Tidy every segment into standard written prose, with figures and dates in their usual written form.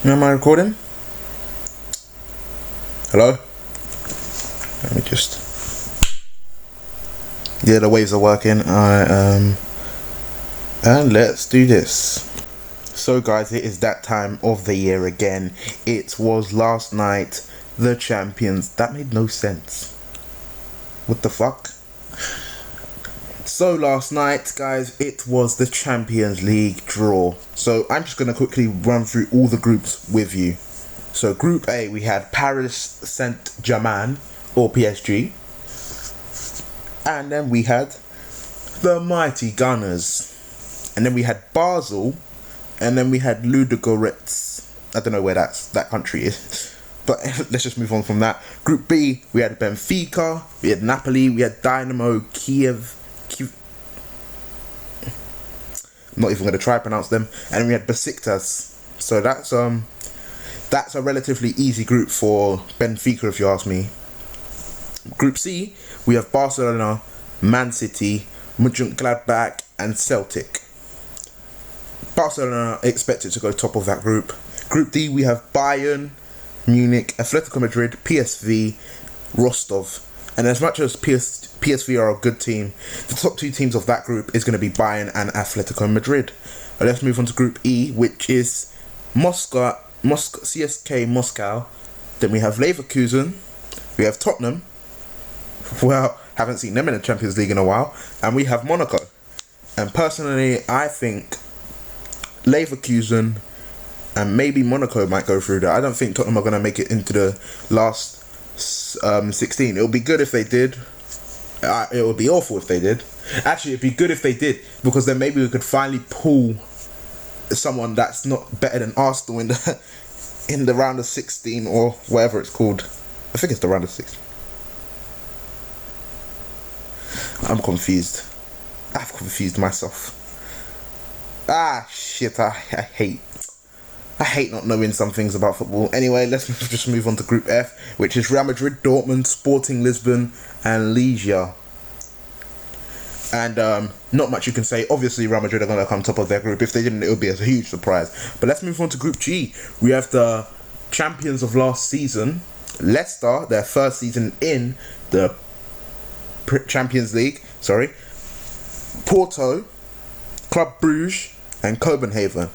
Am I recording? Hello? Let me just... Yeah, the waves are working. And let's do this. So guys, it is that time of the year again. It was last night, the champions. That made no sense. What the fuck? So last night, guys, it was the Champions League draw. So I'm just going to quickly run through all the groups with you. So Group A, we had Paris Saint-Germain, or PSG. And then we had the mighty Gunners. And then we had Basel. And then we had Ludogorets. I don't know where that country is. But let's just move on from that. Group B, we had Benfica, we had Napoli, we had Dynamo Kiev. I'm not even going to try to pronounce them. And we had Besiktas. So that's a relatively easy group for Benfica, if you ask me. Group C, we have Barcelona, Man City, Mönchengladbach, and Celtic. Barcelona expected to go top of that group. Group D, we have Bayern, Munich, Atletico Madrid, PSV, Rostov. And as much as PSV are a good team, the top two teams of that group is going to be Bayern and Atletico Madrid. But let's move on to Group E, which is CSK Moscow. Then we have Leverkusen. We have Tottenham. Well, haven't seen them in the Champions League in a while. And we have Monaco. And personally, I think Leverkusen and maybe Monaco might go through that. I don't think Tottenham are going to make it into the last 16. It would be good if they did. It would be awful if they did. Actually, it'd be good if they did, because then maybe we could finally pull someone that's not better than Arsenal in the round of 16 or whatever it's called. I think it's the round of 16. I'm confused. I've confused myself. Shit, I hate not knowing some things about football. Anyway, let's just move on to Group F, which is Real Madrid, Dortmund, Sporting Lisbon, and Legia. And not much you can say. Obviously, Real Madrid are going to come top of their group. If they didn't, it would be a huge surprise. But let's move on to Group G. We have the champions of last season, Leicester, their first season in the Champions League. Porto, Club Brugge, and Copenhagen.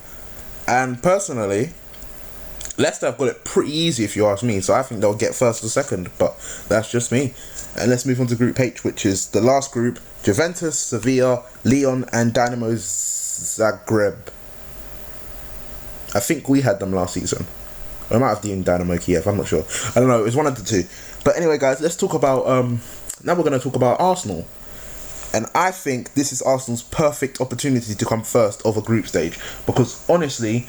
And personally, Leicester have got it pretty easy, if you ask me. So I think they'll get first or second, but that's just me. And let's move on to Group H, which is the last group: Juventus, Sevilla, Lyon, and Dynamo Zagreb. I think we had them last season. I might have been Dynamo Kiev, I'm not sure. I don't know, it was one of the two. But anyway, guys, let's talk about... now we're going to talk about Arsenal. And I think this is Arsenal's perfect opportunity to come first of a group stage. Because honestly,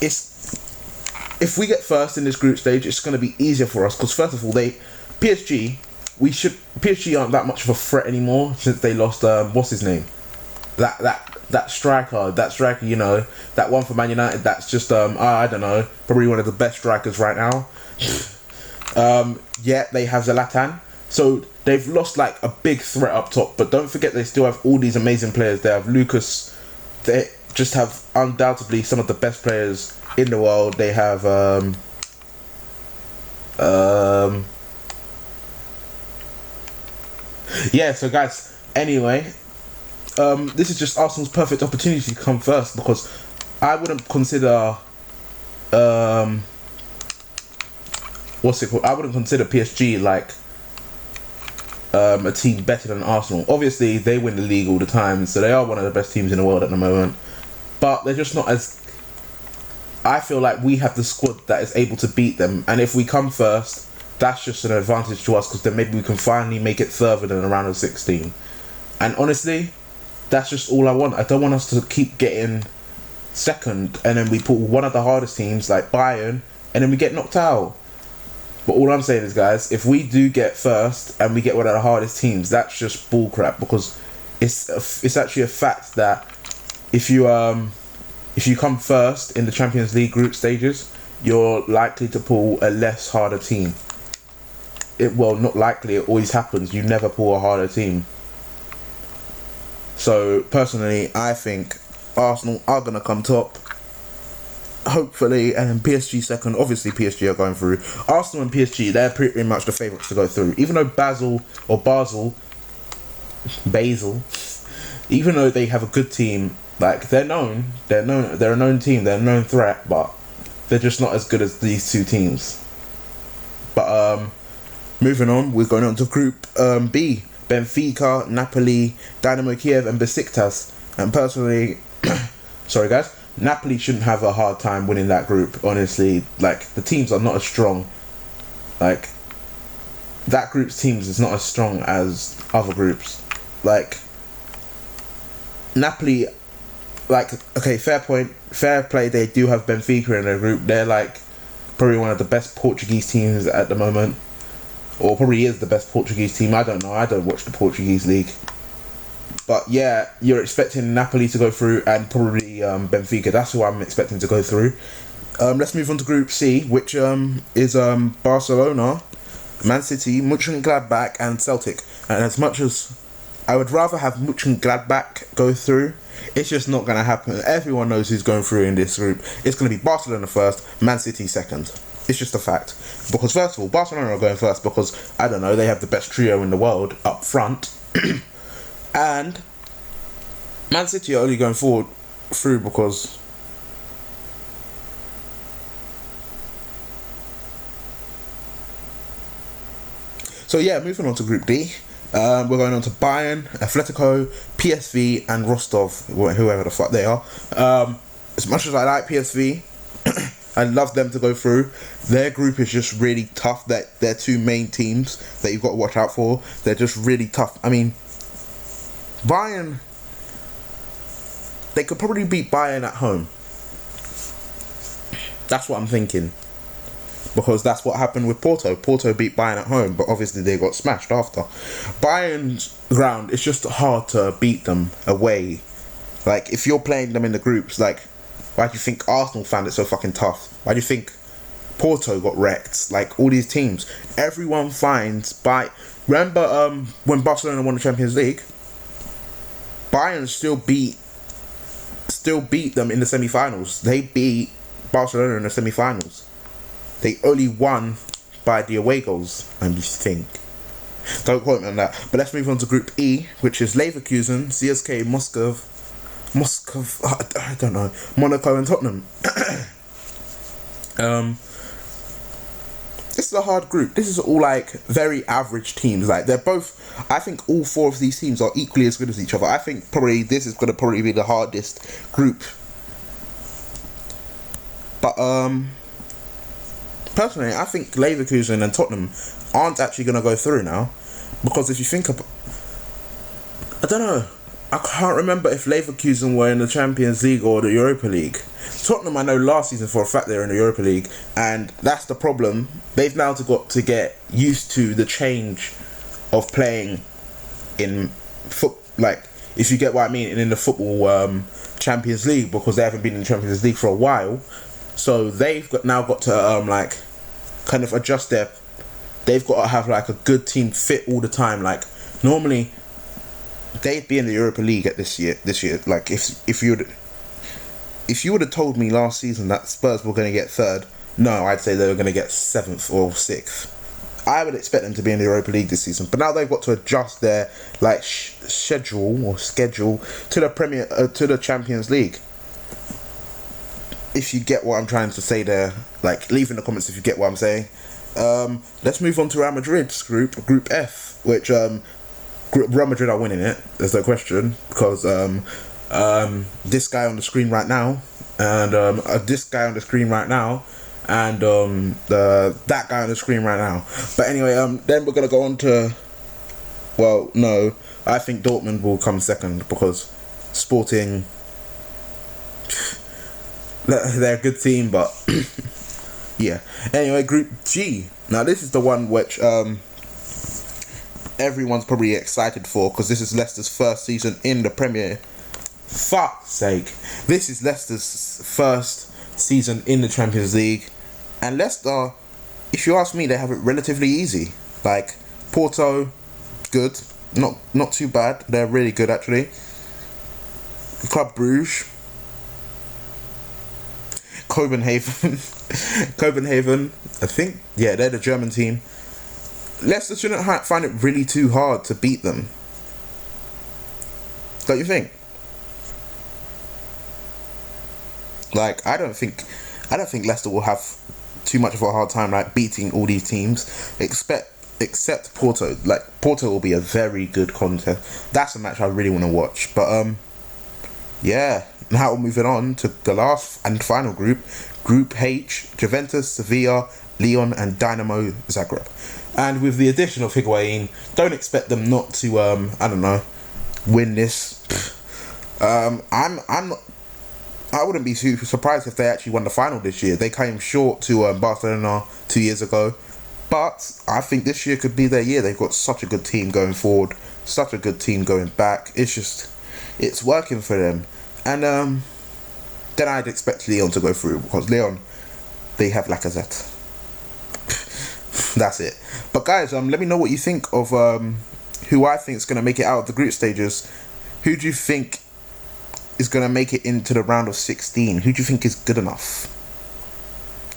if we get first in this group stage, it's going to be easier for us. Because first of all, PSG aren't that much of a threat anymore since they lost what's his name? That striker, you know, that one for Man United. That's just I don't know, probably one of the best strikers right now. Yeah, they have Zlatan. So they've lost like a big threat up top, but don't forget they still have all these amazing players. They have Lucas. They just have undoubtedly some of the best players in the world. They have yeah. So guys, anyway, this is just Arsenal's perfect opportunity to come first, because I wouldn't consider what's it called? I wouldn't consider PSG like a team better than Arsenal. Obviously, they win the league all the time, so they are one of the best teams in the world at the moment. But they're just not as... I feel like we have the squad that is able to beat them, and if we come first, that's just an advantage to us, because then maybe we can finally make it further than a round of 16. And honestly, that's just all I want. I don't want us to keep getting second, and then we put one of the hardest teams like Bayern, and then we get knocked out. But all I'm saying is, guys, if we do get first and we get one of the hardest teams, that's just bullcrap, because it's actually a fact that if you come first in the Champions League group stages, you're likely to pull a less harder team. Not likely, it always happens. You never pull a harder team. So personally, I think Arsenal are gonna come top. hopefully, and then PSG second. Obviously, PSG are going through. Arsenal and PSG, they're pretty much the favourites to go through. Even though Basel, even though they have a good team, like they're a known team, they're a known threat, but they're just not as good as these two teams. But moving on, we're going on to Group B: Benfica, Napoli, Dynamo Kiev, and Besiktas. And personally, sorry guys, Napoli shouldn't have a hard time winning that group. Honestly, like the teams are not as strong. Like that group's teams is not as strong as other groups. Like Napoli, like okay, fair play. They do have Benfica in their group. They're like probably one of the best Portuguese teams at the moment, or probably is the best Portuguese team. I don't know. I don't watch the Portuguese league. But yeah, you're expecting Napoli to go through and probably Benfica. That's who I'm expecting to go through. Let's move on to Group C, which is Barcelona, Man City, Mönchengladbach, and Celtic. And as much as I would rather have Mönchengladbach go through, it's just not going to happen. Everyone knows who's going through in this group. It's going to be Barcelona first, Man City second. It's just a fact. Because first of all, Barcelona are going first because, I don't know, they have the best trio in the world up front. And Man City are only going through because so yeah, moving on to Group D. We're going on to Bayern, Atletico, PSV, and Rostov, whoever the fuck they are. As much as I like PSV, I'd love them to go through. Their group is just really tough. That their two main teams that you've got to watch out for, they're just really tough. I mean, Bayern, they could probably beat Bayern at home. That's what I'm thinking. Because that's what happened with Porto. Porto beat Bayern at home, but obviously they got smashed after. Bayern's ground, it's just hard to beat them away. Like, if you're playing them in the groups, like, why do you think Arsenal found it so fucking tough? Why do you think Porto got wrecked? Like, all these teams. Everyone finds... Remember when Barcelona won the Champions League? Bayern still beat them in the semi-finals. They beat Barcelona in the semi-finals. They only won by the away goals, I think. Don't quote me on that. But let's move on to Group E, which is Leverkusen, CSK Moscow, I don't know, Monaco and Tottenham. This is a hard group. This is all like very average teams. Like they're both, I think all four of these teams are equally as good as each other. I think probably this is going to probably be the hardest group. But personally, I think Leverkusen and Tottenham aren't actually going to go through now. Because if you think about, I don't know, I can't remember if Leverkusen were in the Champions League or the Europa League. Tottenham, I know last season for a fact they were in the Europa League, and that's the problem. They've now got to get used to the change of playing in like, if you get what I mean, in the football Champions League, because they haven't been in the Champions League for a while. So they've now got to like kind of adjust their. They've got to have like a good team fit all the time. Like normally, they'd be in the Europa League at this year. Like if you would have told me last season that Spurs were going to get third, no, I'd say they were going to get 7th or 6th. I would expect them to be in the Europa League this season, but now they've got to adjust their like schedule to the to the Champions League. If you get what I'm trying to say there, like leave in the comments if you get what I'm saying. Let's move on to Real Madrid's group F, which Real Madrid are winning it. There's no question, because this guy on the screen right now, and this guy on the screen right now, and that guy on the screen right now. But anyway, then we're gonna go on to. Well, no, I think Dortmund will come second because Sporting. They're a good team, but yeah. Anyway, Group G. Now this is the one which everyone's probably excited for, because this is Leicester's first season in the Premier. Fuck's sake! This is Leicester's first season in the Champions League, and Leicester, if you ask me, they have it relatively easy. Like Porto, good, not too bad. They're really good actually. Club Brugge. Copenhagen. Copenhagen, I think, yeah, they're the German team. Leicester shouldn't find it really too hard to beat them. Don't you think? Like, I don't think Leicester will have too much of a hard time like beating all these teams, except Porto. Like, Porto will be a very good contest. That's a match I really want to watch. But yeah. Now we're moving on to the last and final group, Group H: Juventus, Sevilla, Lyon, and Dynamo Zagreb. And with the addition of Higuain, don't expect them not to I don't know, win this. I wouldn't be too surprised if they actually won the final this year. They came short to Barcelona 2 years ago, but I think this year could be their year. They've got such a good team going forward, such a good team going back. It's working for them. And then I'd expect Lyon to go through, because Lyon, they have Lacazette. That's it. But guys, let me know what you think of who I think is going to make it out of the group stages. Who do you think is going to make it into the round of 16? Who do you think is good enough?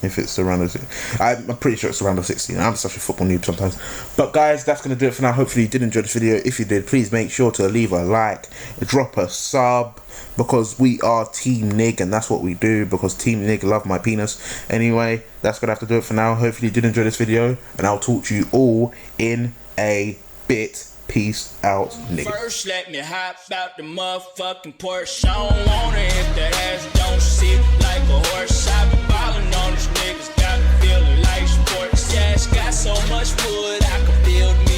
If it's the round of 16. I'm pretty sure it's the round of 16. I'm such a football noob sometimes. But guys, that's going to do it for now. Hopefully you did enjoy this video. If you did, please make sure to leave a like, drop a sub, because we are Team Nig, and that's what we do, because Team Nig love my penis. Anyway, that's going to have to do it for now. Hopefully you did enjoy this video, and I'll talk to you all in a bit. Peace out, niggas. First, let me hop out the motherfucking Porsche. I don't want it if that ass don't sit like a horse. I been ballin' on these niggas, got me feeling like sports. Yeah, it's got so much wood, I can build